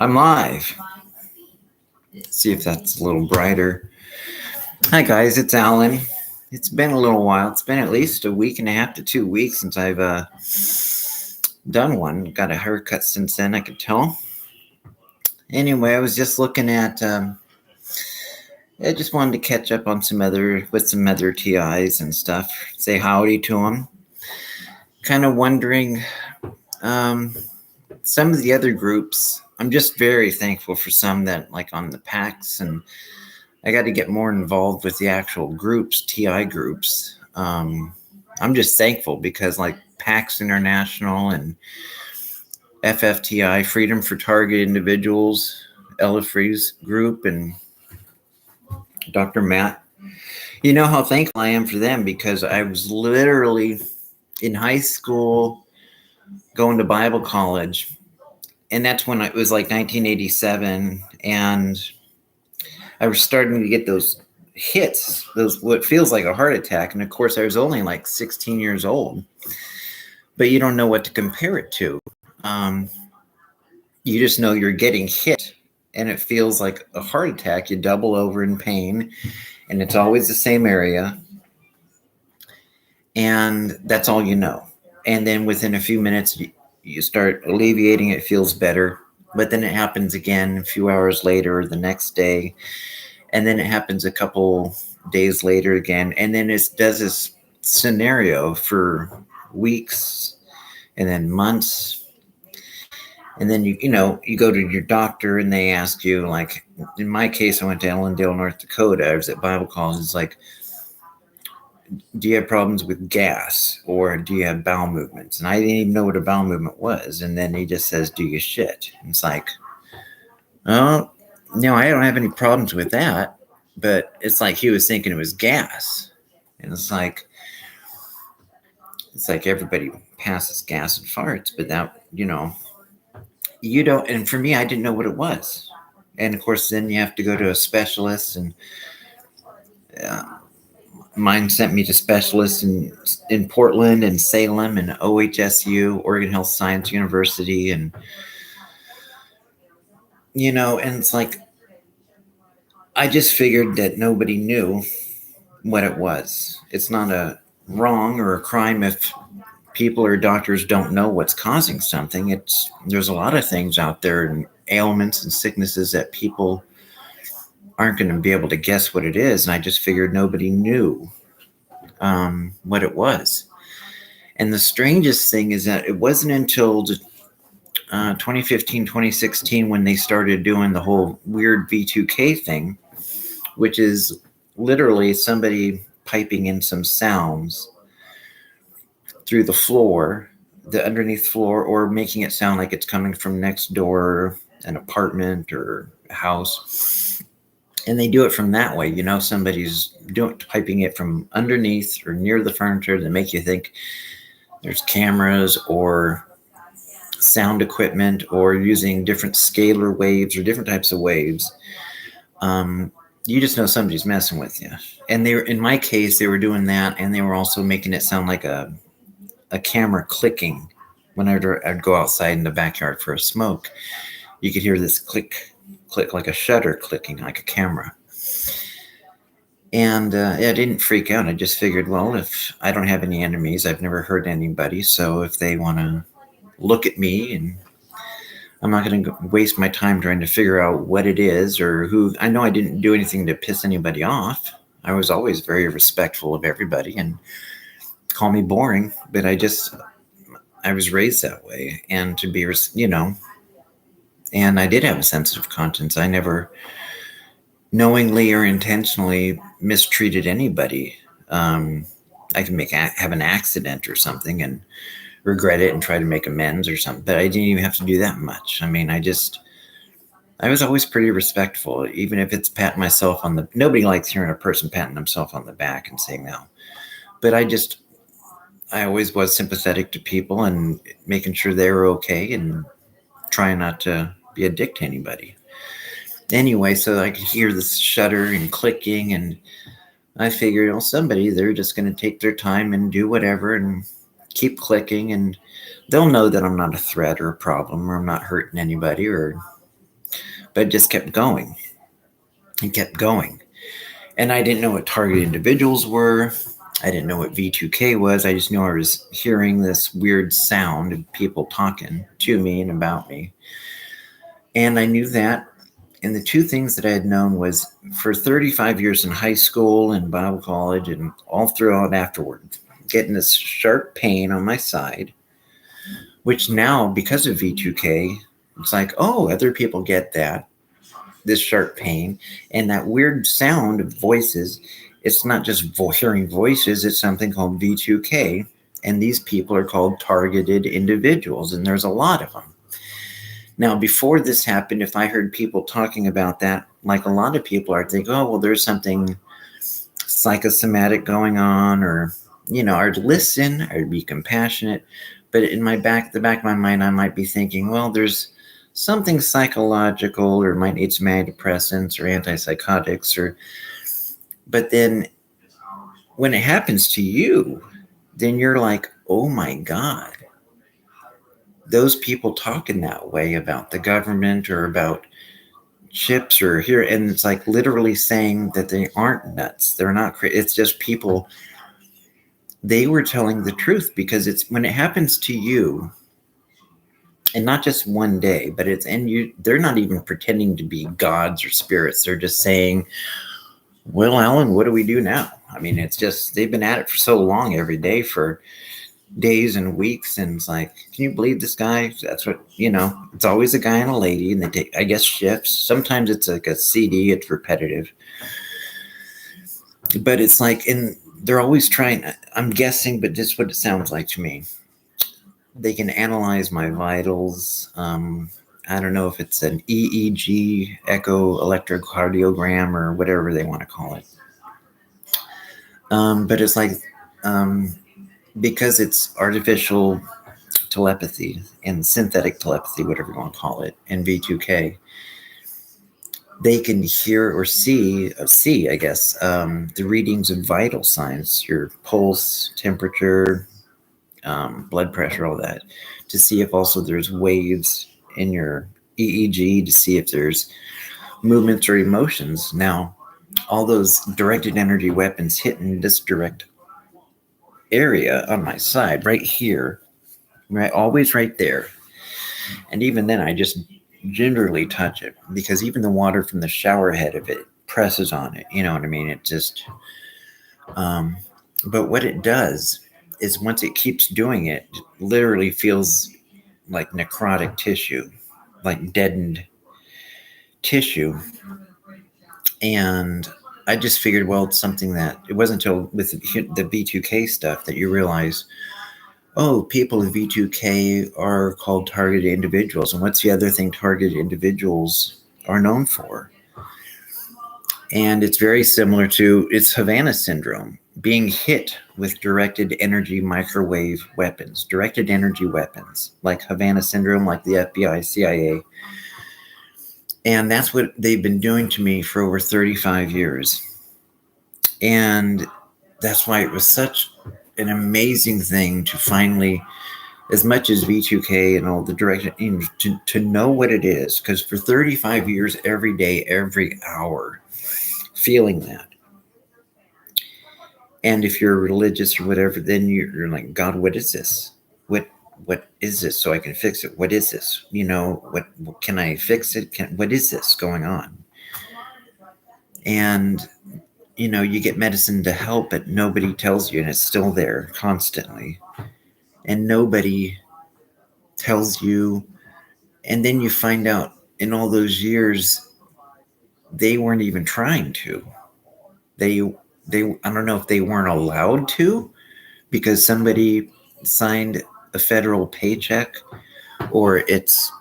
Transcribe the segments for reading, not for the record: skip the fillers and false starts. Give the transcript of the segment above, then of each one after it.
I'm live. See if that's a little brighter. Hi, guys. It's Alan. It's been a little while. It's been at least a week and a half to 2 weeks since I've done one. Got a haircut since then, I could tell. Anyway, I was just looking at. I just wanted to catch up on some other TIs and stuff. Say howdy to them. Kind of wondering. Some of the other groups, I'm just very thankful for some that, like on the PACs, and I got to get more involved with the actual groups, TI groups. I'm just thankful because like PACs International and FFTI, Freedom for Target Individuals, Ella Free's group, and Dr. Matt. You know how thankful I am for them because I was literally in high school going to Bible college. And that's when it was like 1987. And I was starting to get those hits, what feels like a heart attack. And of course, I was only like 16 years old. But you don't know what to compare it to. You just know you're getting hit. And it feels like a heart attack. You double over in pain. And it's always the same area. And that's all you know. And then within a few minutes, you start alleviating, it feels better, but then it happens again a few hours later or the next day, and then it happens a couple days later again, and then it does this scenario for weeks and then months, and then you go to your doctor and they ask you, like in my case, I went to Ellendale, North Dakota. I was at Bible college. It's like, do you have problems with gas or do you have bowel movements? And I didn't even know what a bowel movement was. And then he just says, do you shit? And it's like, oh, no, I don't have any problems with that. But it's like he was thinking it was gas. And it's like everybody passes gas and farts, but that, you don't. And for me, I didn't know what it was. And of course, then you have to go to a specialist, and mine sent me to specialists in Portland and Salem and OHSU, Oregon Health Science University. And, and it's like, I just figured that nobody knew what it was. It's not a wrong or a crime if people or doctors don't know what's causing something. There's a lot of things out there and ailments and sicknesses that people aren't going to be able to guess what it is. And I just figured nobody knew what it was. And the strangest thing is that it wasn't until 2015, 2016 when they started doing the whole weird V2K thing, which is literally somebody piping in some sounds through the floor, the underneath floor, or making it sound like it's coming from next door, an apartment or a house. And they do it from that way. Somebody's piping it from underneath or near the furniture to make you think there's cameras or sound equipment or using different scalar waves or different types of waves. You just know somebody's messing with you. And in my case, they were doing that, and they were also making it sound like a camera clicking. Whenever I'd go outside in the backyard for a smoke, you could hear this click, like a shutter clicking, like a camera. And I didn't freak out. I just figured, well, if I don't have any enemies, I've never hurt anybody. So if they want to look at me, and I'm not going to waste my time trying to figure out what it is or who. I know I didn't do anything to piss anybody off. I was always very respectful of everybody, and call me boring, but I was raised that way. And to be, and I did have a sensitive conscience. I never knowingly or intentionally mistreated anybody. I can have an accident or something and regret it and try to make amends or something, but I didn't even have to do that much. I mean, I was always pretty respectful, even if it's patting myself on nobody likes hearing a person patting themselves on the back and saying no. But I always was sympathetic to people and making sure they were okay and trying not to be a dick to anybody. Anyway, so I could hear this shutter and clicking, and I figured, they're just going to take their time and do whatever and keep clicking, and they'll know that I'm not a threat or a problem, or I'm not hurting anybody, or but it just kept going and kept going. And I didn't know what target individuals were. I didn't know what V2K was. I just knew I was hearing this weird sound of people talking to me and about me. And I knew that. And the two things that I had known was for 35 years in high school and Bible college and all throughout afterward, getting this sharp pain on my side, which now, because of V2K, it's like, oh, other people get that, this sharp pain, and that weird sound of voices. It's not just hearing voices, it's something called V2K, and these people are called targeted individuals, and there's a lot of them. Now, before this happened, if I heard people talking about that, like a lot of people are, think, oh, well, there's something psychosomatic going on, or, I'd listen, I'd be compassionate. But in the back of my mind, I might be thinking, well, there's something psychological, or might need some antidepressants or antipsychotics, but then when it happens to you, then you're like, oh my God, those people talking that way about the government or about chips or here. And it's like literally saying that they aren't nuts. They're not crazy. It's just people. They were telling the truth, because it's when it happens to you, and not just one day, but they're not even pretending to be gods or spirits. They're just saying, well, Alan, what do we do now? I mean, it's just, they've been at it for so long, every day for days and weeks. And it's like, can you believe this guy? That's what, it's always a guy and a lady, and they take, I guess, shifts. Sometimes it's like a CD, it's repetitive. But it's like, and they're always trying, I'm guessing, but just what it sounds like to me. They can analyze my vitals. I don't know if it's an EEG, echo electrocardiogram, or whatever they want to call it. But it's like, because it's artificial telepathy and synthetic telepathy, whatever you want to call it, and V2K, they can hear or see, I guess, the readings of vital signs, your pulse, temperature, blood pressure, all that, to see if also there's waves in your EEG, to see if there's movements or emotions. Now, all those directed energy weapons hitting this direct area on my side, right here, right, always right there. And even then, I just gingerly touch it, because even the water from the shower head of it presses on it. You know what I mean? It just, but what it does is, once it keeps doing it, it literally feels like necrotic tissue, like deadened tissue. And I just figured, well, it's something that, it wasn't until with the V2K stuff that you realize, oh, people with V2K are called targeted individuals. And what's the other thing targeted individuals are known for? And it's very similar to, it's Havana syndrome, being hit with directed energy microwave weapons, directed energy weapons, like Havana syndrome, like the FBI, CIA. And that's what they've been doing to me for over 35 years. And that's why it was such an amazing thing to finally, as much as V2K and all the directed, to know what it is. Because for 35 years, every day, every hour, feeling that. And if you're religious or whatever, then you're like, God, what is this? What is this? So I can fix it. What is this? What can I fix it? What is this going on? And, you get medicine to help, but nobody tells you, and it's still there constantly. And nobody tells you. And then you find out in all those years, they weren't even trying to. They, I don't know if they weren't allowed to, because somebody signed a federal paycheck, or it's,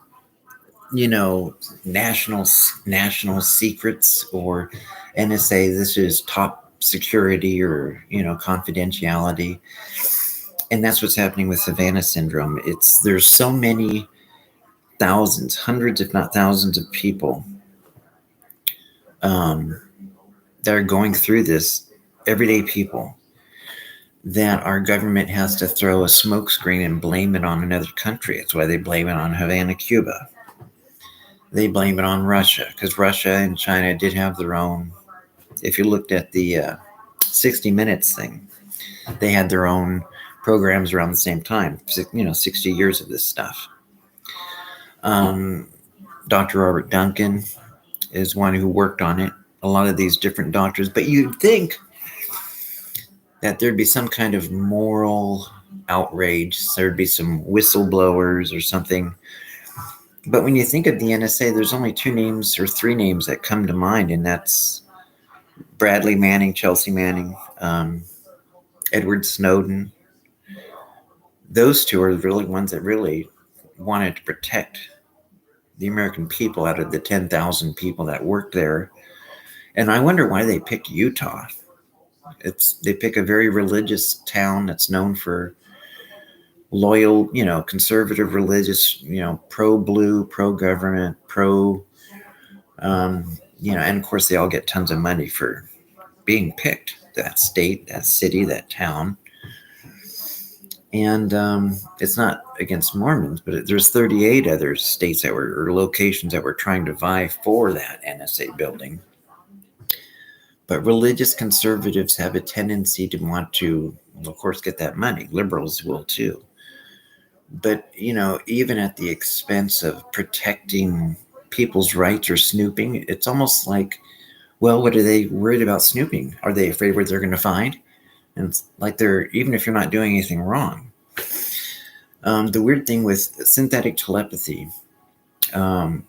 national secrets, or NSA, this is top security, or, confidentiality. And that's what's happening with Havana syndrome. There's so many thousands, hundreds, if not thousands of people that are going through this, everyday people, that our government has to throw a smokescreen and blame it on another country. It's why they blame it on Havana, Cuba. They blame it on Russia because Russia and China did have their own. If you looked at the 60 Minutes thing, they had their own programs around the same time. 60 years of this stuff. Dr. Robert Duncan is one who worked on it. A lot of these different doctors, but you'd think that there'd be some kind of moral outrage. There'd be some whistleblowers or something. But when you think of the NSA, there's only two names or three names that come to mind, and that's Bradley Manning, Chelsea Manning, Edward Snowden. Those two are really ones that really wanted to protect the American people out of the 10,000 people that worked there. And I wonder why they picked Utah. They pick a very religious town that's known for loyal, conservative religious, pro-blue, pro-government, and of course they all get tons of money for being picked, that state, that city, that town. And it's not against Mormons, but there's 38 other states or locations that were trying to vie for that NSA building. But religious conservatives have a tendency to want to, of course, get that money. Liberals will too. But, even at the expense of protecting people's rights or snooping, it's almost like, well, what are they worried about snooping? Are they afraid what they're going to find? And it's like even if you're not doing anything wrong. The weird thing with synthetic telepathy, I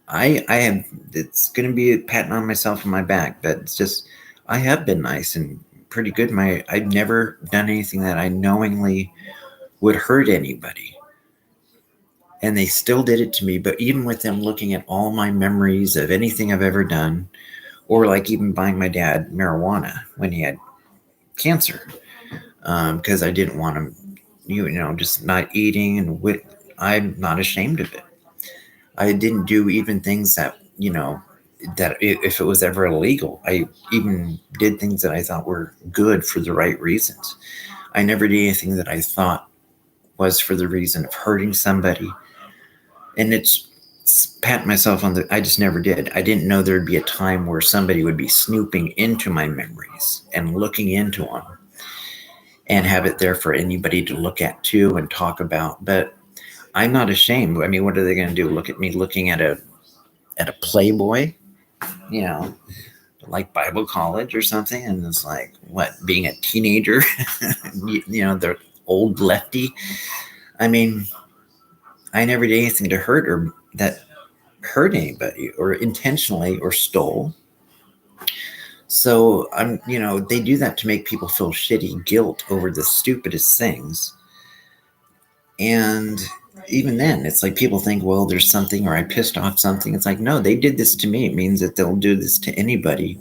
have, it's going to be patting on myself on my back, but it's just, I have been nice and pretty good. I've never done anything that I knowingly would hurt anybody. And they still did it to me. But even with them looking at all my memories of anything I've ever done, or like even buying my dad marijuana when he had cancer, because I didn't want him, just not eating, and I'm not ashamed of it. I didn't do even things that, that if it was ever illegal, I even did things that I thought were good for the right reasons. I never did anything that I thought was for the reason of hurting somebody. And it's pat myself on I just never did. I didn't know there'd be a time where somebody would be snooping into my memories and looking into them and have it there for anybody to look at too and talk about. But I'm not ashamed. I mean, what are they going to do? Look at me looking at a Playboy, like Bible college or something, and it's like, what, being a teenager, the old lefty. I mean, I never did anything to hurt or that hurt anybody or intentionally or stole. So they do that to make people feel shitty guilt over the stupidest things. And even then, it's like people think, well, there's something, or I pissed off something. It's like, no, they did this to me. It means that they'll do this to anybody.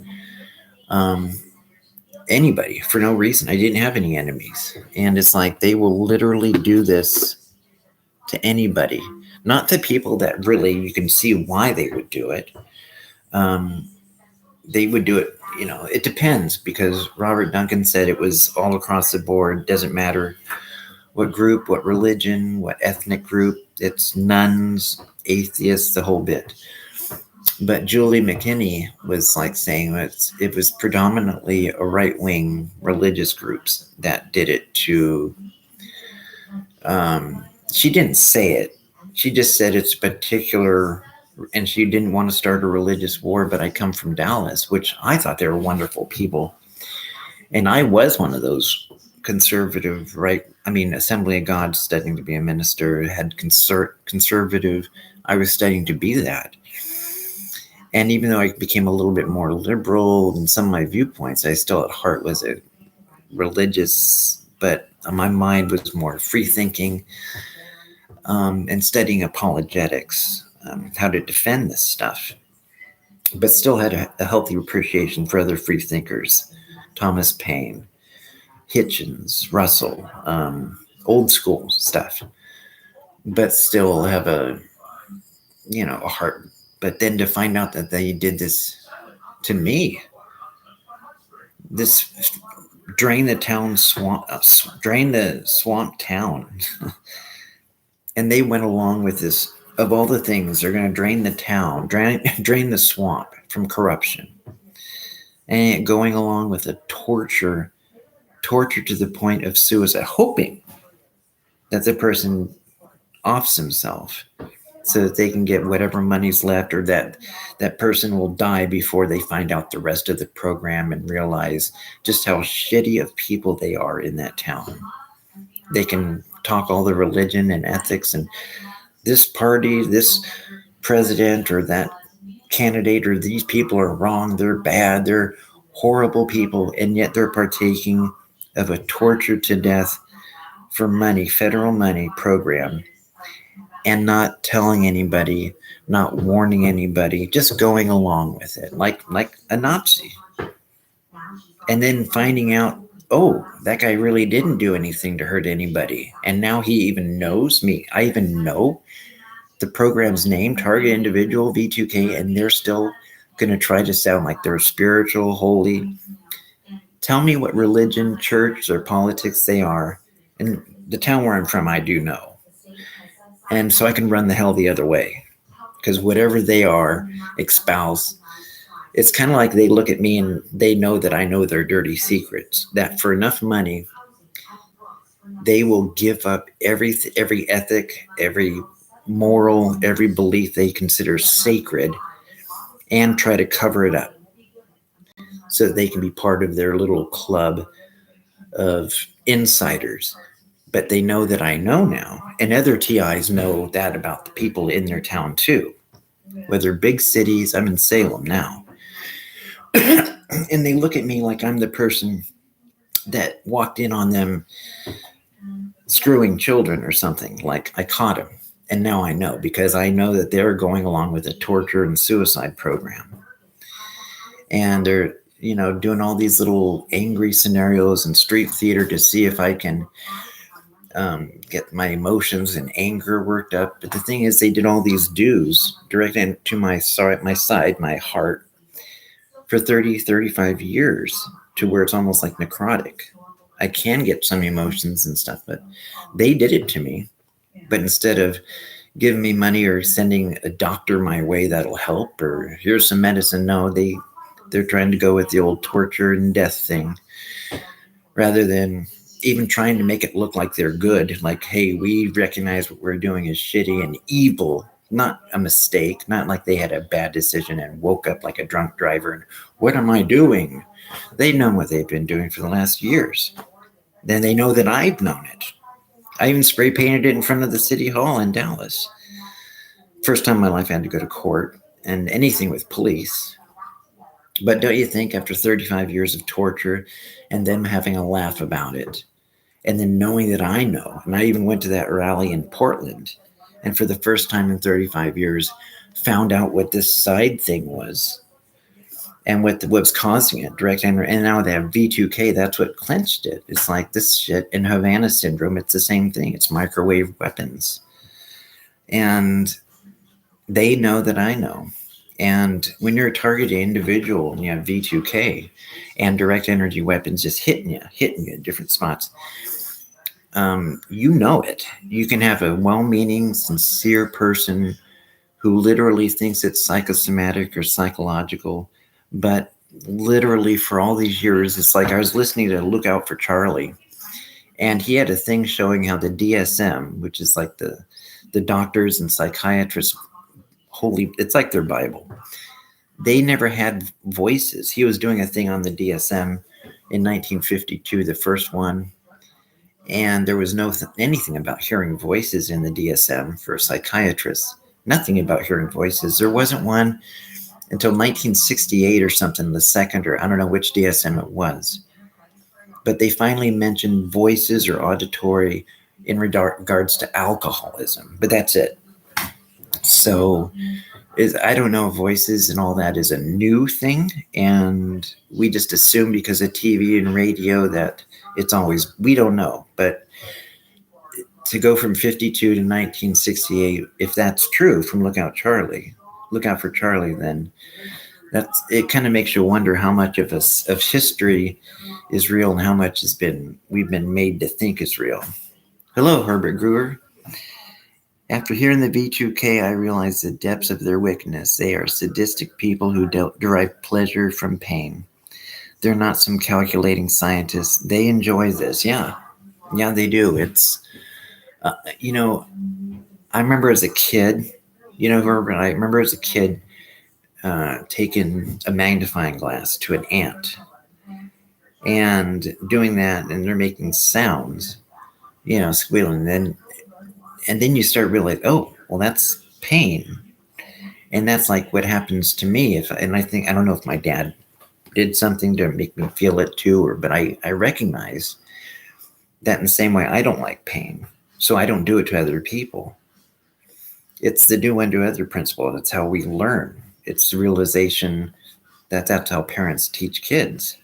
Anybody for no reason. I didn't have any enemies. And it's like they will literally do this to anybody. Not the people that really you can see why they would do it. They would do it, it depends, because Robert Duncan said it was all across the board. Doesn't matter what group, what religion, what ethnic group. It's nuns, atheists, the whole bit. But Julie McKinney was like saying it was predominantly a right-wing religious groups that did it to, she didn't say it. She just said it's particular, and she didn't want to start a religious war, but I come from Dallas, which I thought they were wonderful people. And I was one of those conservative, Assembly of God, studying to be a minister, had conservative. I was studying to be that. And even though I became a little bit more liberal in some of my viewpoints, I still at heart was a religious, but my mind was more free thinking, and studying apologetics, how to defend this stuff, but still had a healthy appreciation for other free thinkers, Thomas Paine, Hitchens, Russell, old school stuff, but still have a heart. But then to find out that they did this to me, this drain the swamp town, and they went along with this of all the things, they're going to drain the town, drain the swamp from corruption, and going along with a torture to the point of suicide, hoping that the person offs himself so that they can get whatever money's left, or that person will die before they find out the rest of the program and realize just how shitty of people they are in that town. They can talk all the religion and ethics and this party, this president, or that candidate, or these people are wrong, they're bad, they're horrible people, and yet they're partaking of a torture to death for money, federal money program, and not telling anybody, not warning anybody, just going along with it, like a Nazi. And then finding out, oh, that guy really didn't do anything to hurt anybody. And now he even knows me. I even know the program's name, Target Individual V2K, and they're still going to try to sound like they're spiritual, holy. Tell me what religion, church, or politics they are. And the town where I'm from, I do know. And so I can run the hell the other way, because whatever they are, espouse. It's kind of like they look at me and they know that I know their dirty secrets, that for enough money, they will give up every ethic, every moral, every belief they consider sacred, and try to cover it up so that they can be part of their little club of insiders. But they know that I know now, and other TIs know that about the people in their town too. Whether big cities, I'm in Salem now, and they look at me like I'm the person that walked in on them screwing children or something, like I caught him. And now I know, because I know that they're going along with a torture and suicide program. And they're, doing all these little angry scenarios and street theater to see if I can get my emotions and anger worked up. But the thing is, they did all these dues direct into my side, my heart, for 30, 35 years, to where it's almost like necrotic. I can get some emotions and stuff, but they did it to me. But instead of giving me money or sending a doctor my way that'll help, or here's some medicine, no, they're trying to go with the old torture and death thing, rather than even trying to make it look like they're good. Like, hey, we recognize what we're doing is shitty and evil, not a mistake, not like they had a bad decision and woke up like a drunk driver and what am I doing? They've known what they've been doing for the last years. Then they know that I've known it. I even spray painted it in front of the city hall in Dallas. First time in my life I had to go to court and anything with police. But don't you think after 35 years of torture and them having a laugh about it, and then knowing that I know, and I even went to that rally in Portland, and for the first time in 35 years, found out what this side thing was and what's causing it, direct anger. And now they have V2K, that's what clenched it. It's like this shit in Havana syndrome, it's the same thing. It's microwave weapons. And they know that I know. And when you're a targeted individual and you have V2K and direct energy weapons just hitting you in different spots, you know it. You can have a well-meaning, sincere person who literally thinks it's psychosomatic or psychological, but literally for all these years, it's like I was listening to Look Out for Charlie, and he had a thing showing how the DSM, which is like the doctors and psychiatrists, it's like their Bible. They never had voices. He was doing a thing on the DSM in 1952, the first one, and there was anything about hearing voices in the DSM for psychiatrists. Nothing about hearing voices. There wasn't one until 1968 or something, the second, or I don't know which DSM it was. But they finally mentioned voices or auditory in regards to alcoholism, but that's it. So I don't know if voices and all that is a new thing, and we just assume because of TV and radio that it's always, we don't know. But to go from 52 to 1968, if that's true from Look Out for Charlie, then it kind of makes you wonder how much of history is real and how much we've been made to think is real. Hello, Herbert Brewer. After hearing the V2K, I realized the depths of their wickedness. They are sadistic people who derive pleasure from pain. They're not some calculating scientists. They enjoy this. Yeah, they do. It's, uh, you know, I remember as a kid, I remember as a kid taking a magnifying glass to an ant and doing that, and they're making sounds, squealing. And then you start realizing, oh, well, that's pain. And that's like what happens to me. I don't know if my dad did something to make me feel it too, but I recognize that in the same way I don't like pain. So I don't do it to other people. It's the do unto other principle. That's how we learn. It's the realization that that's how parents teach kids.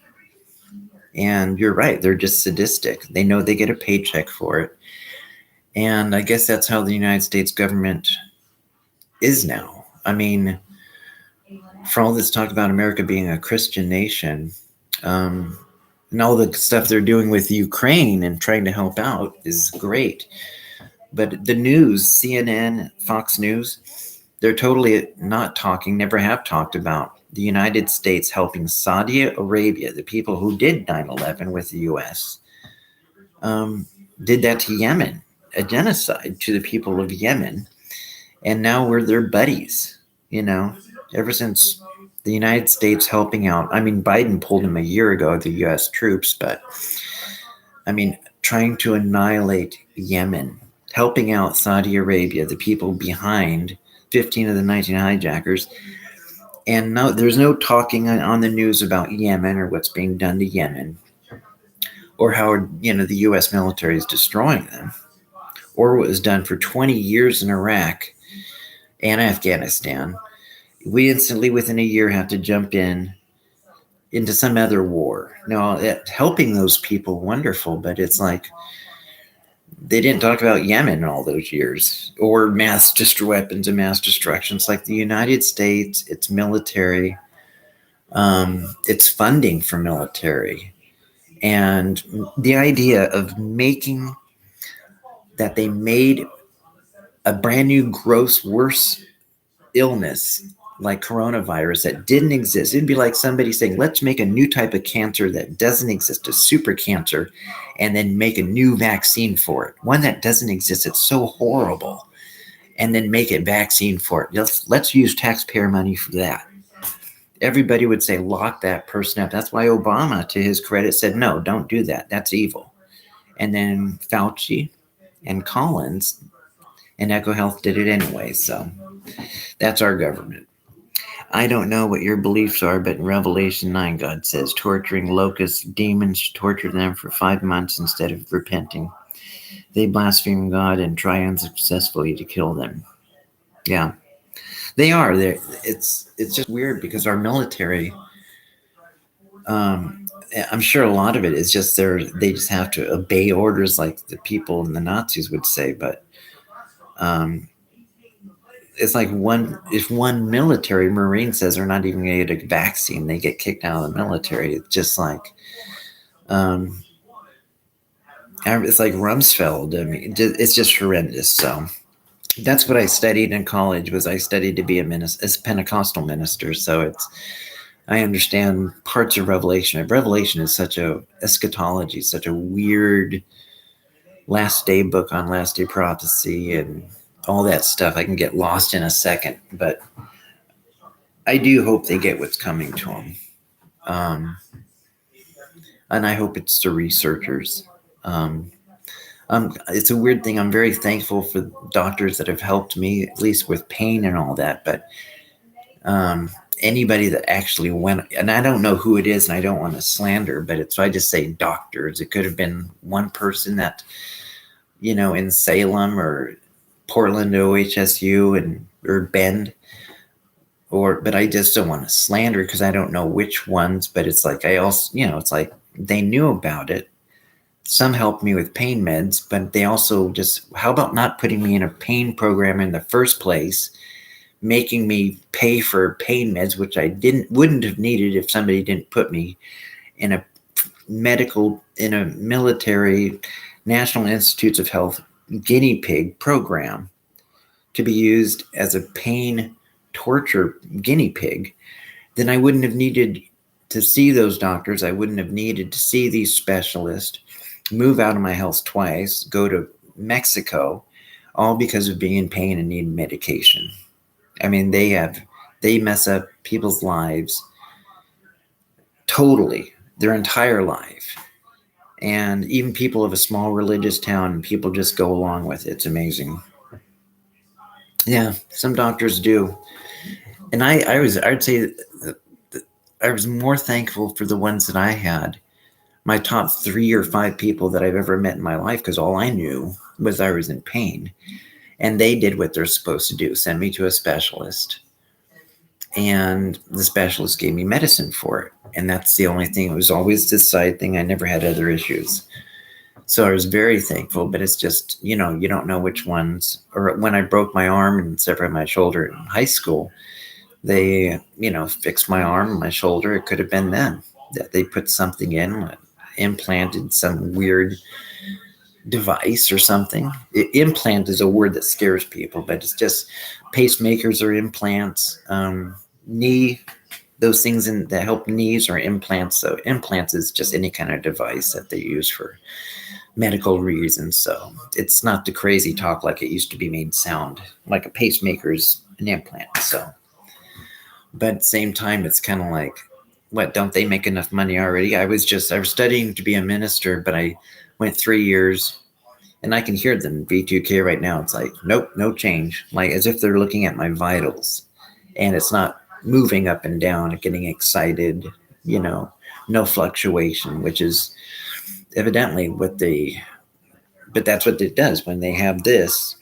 And you're right, they're just sadistic. They know they get a paycheck for it. And I guess that's how the United States government is now. I mean, for all this talk about America being a Christian nation, and all the stuff they're doing with Ukraine and trying to help out is great. But the news, CNN, Fox News, they're totally not talking, never have talked about the United States helping Saudi Arabia, the people who did 9/11 with the U.S., did that to Yemen, a genocide to the people of Yemen. And now we're their buddies, ever since the United States helping out. I mean, Biden pulled him a year ago, the U.S. troops, but I mean, trying to annihilate Yemen, helping out Saudi Arabia, the people behind 15 of the 19 hijackers. And no, there's no talking on the news about Yemen or what's being done to Yemen, or how, the U.S. military is destroying them, or what was done for 20 years in Iraq and Afghanistan. We instantly, within a year, have to jump into some other war. Now, helping those people, wonderful, but it's like they didn't talk about Yemen in all those years, or weapons of mass destruction. It's like the United States, its military, its funding for military, and the idea of making that they made a brand new, gross, worse illness like coronavirus that didn't exist. It'd be like somebody saying, let's make a new type of cancer that doesn't exist, a super cancer, and then make a new vaccine for it. One that doesn't exist. It's so horrible. And then make a vaccine for it. Let's use taxpayer money for that. Everybody would say, lock that person up. That's why Obama, to his credit, said, no, don't do that. That's evil. And then Fauci and Collins and EcoHealth did it anyway. So that's our government. I don't know what your beliefs are, but in Revelation 9, God says, torturing locusts, demons torture them for 5 months instead of repenting. They blaspheme God and try unsuccessfully to kill them. Yeah, they are. It's just weird because our military, I'm sure a lot of it is just they just have to obey orders like the people and the Nazis would say, but it's like if one military Marine says they're not even going to get a vaccine, they get kicked out of the military. It's just like, it's like Rumsfeld. I mean, it's just horrendous. So that's what I studied in college. I studied to be a Pentecostal minister. So I understand parts of Revelation. Revelation is such a eschatology, such a weird last day book on last day prophecy and all that stuff. I can get lost in a second, but I do hope they get what's coming to them. And I hope it's the researchers. It's a weird thing. I'm very thankful for doctors that have helped me, at least with pain and all that. But anybody that actually went, and I don't know who it is, and I don't want to slander, but so I just say doctors. It could have been one person that, in Salem or Portland OHSU or Bend, but I just don't want to slander because I don't know which ones. But it's like I also, it's like they knew about it. Some helped me with pain meds, but they also how about not putting me in a pain program in the first place, making me pay for pain meds, which I wouldn't have needed if somebody didn't put me in a military National Institutes of Health guinea pig program to be used as a pain torture guinea pig, then I wouldn't have needed to see those doctors. I wouldn't have needed to see these specialists, move out of my house twice, go to Mexico, all because of being in pain and needing medication. I mean, they mess up people's lives totally, their entire life. And even people of a small religious town, people just go along with it. It's amazing. Yeah, some doctors do. And I'd say that I was more thankful for the ones that I had. My top 3 or 5 people that I've ever met in my life, because all I knew was I was in pain. And they did what they're supposed to do, send me to a specialist. And the specialist gave me medicine for it. And that's the only thing. It was always this side thing. I never had other issues. So I was very thankful, but it's just, you don't know which ones. Or when I broke my arm and separated my shoulder in high school, they, fixed my arm and my shoulder. It could have been them that they put something in, implanted some weird device or something. Implant is a word that scares people, but it's just pacemakers or implants. Knee, those things that help knees are implants. So implants is just any kind of device that they use for medical reasons. So it's not the crazy talk like it used to be made sound, like a pacemaker is an implant. So, but at the same time, it's kind of like, what, don't they make enough money already? I was studying to be a minister, but I went 3 years, and I can hear them V2K right now. It's like, nope, no change. Like as if they're looking at my vitals, and it's not moving up and down, getting excited, no fluctuation, which is evidently but that's what it does when they have this,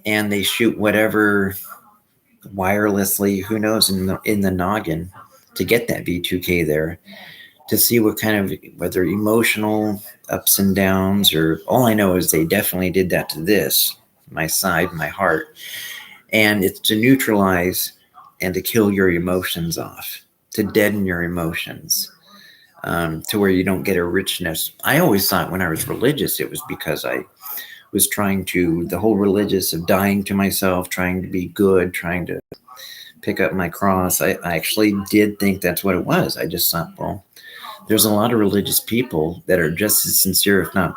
and they shoot whatever wirelessly, who knows, in the noggin to get that V2K there, to see what kind of, whether emotional ups and downs, or all I know is they definitely did that to this, my side, my heart. And it's to neutralize and to kill your emotions off, to deaden your emotions, to where you don't get a richness. I always thought when I was religious, it was because I was trying to, the whole religious of dying to myself, trying to be good, trying to pick up my cross. I actually did think that's what it was. I just thought, well, there's a lot of religious people that are just as sincere, if not,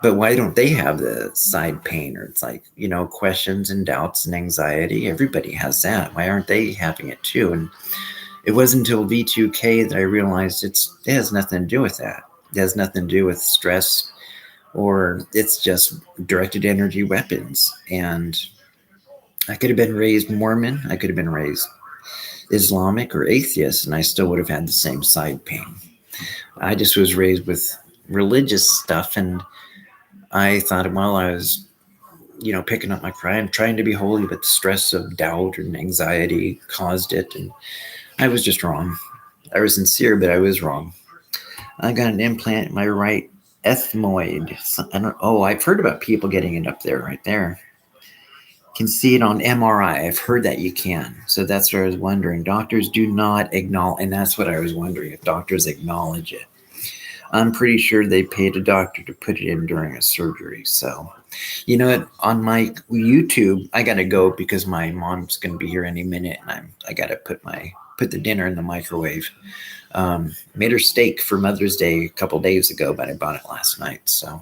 but why don't they have the side pain? Or it's like, questions and doubts and anxiety. Everybody has that. Why aren't they having it too? And it wasn't until V2K that I realized it has nothing to do with that. It has nothing to do with stress, or it's just directed energy weapons. And I could have been raised Mormon. I could have been raised Islamic or atheist, and I still would have had the same side pain. I just was raised with religious stuff, and I thought, well, I was, picking up my cross, trying to be holy, but the stress of doubt and anxiety caused it, and I was just wrong. I was sincere, but I was wrong. I got an implant in my right ethmoid. I've heard about people getting it up there, right there. Can see it on MRI. I've heard that you can. So that's what I was wondering. Doctors do not acknowledge, and that's what I was wondering, if doctors acknowledge it. I'm pretty sure they paid a doctor to put it in during a surgery. So, on my YouTube, I got to go because my mom's going to be here any minute, and I got to put the dinner in the microwave. Made her steak for Mother's Day a couple days ago, but I bought it last night. So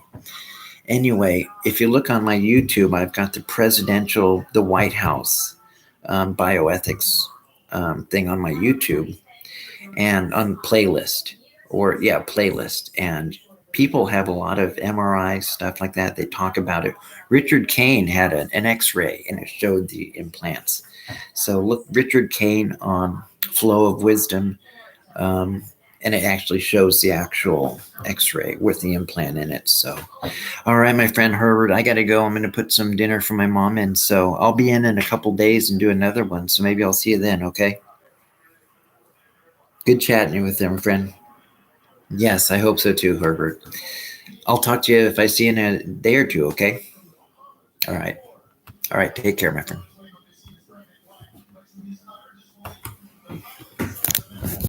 anyway, if you look on my YouTube, I've got the White House bioethics thing on my YouTube, and on playlist. And people have a lot of MRI stuff like that. They talk about it. Richard Kane had an X-ray, and it showed the implants. So look, Richard Kane on Flow of Wisdom, and it actually shows the actual X-ray with the implant in it. So, all right, my friend Herbert, I got to go. I'm going to put some dinner for my mom in. So I'll be in a couple days and do another one. So maybe I'll see you then, okay? Good chatting with you, my friend. Yes, I hope so too, Herbert. I'll talk to you if I see you in a day or two, okay? All right. Take care, my friend.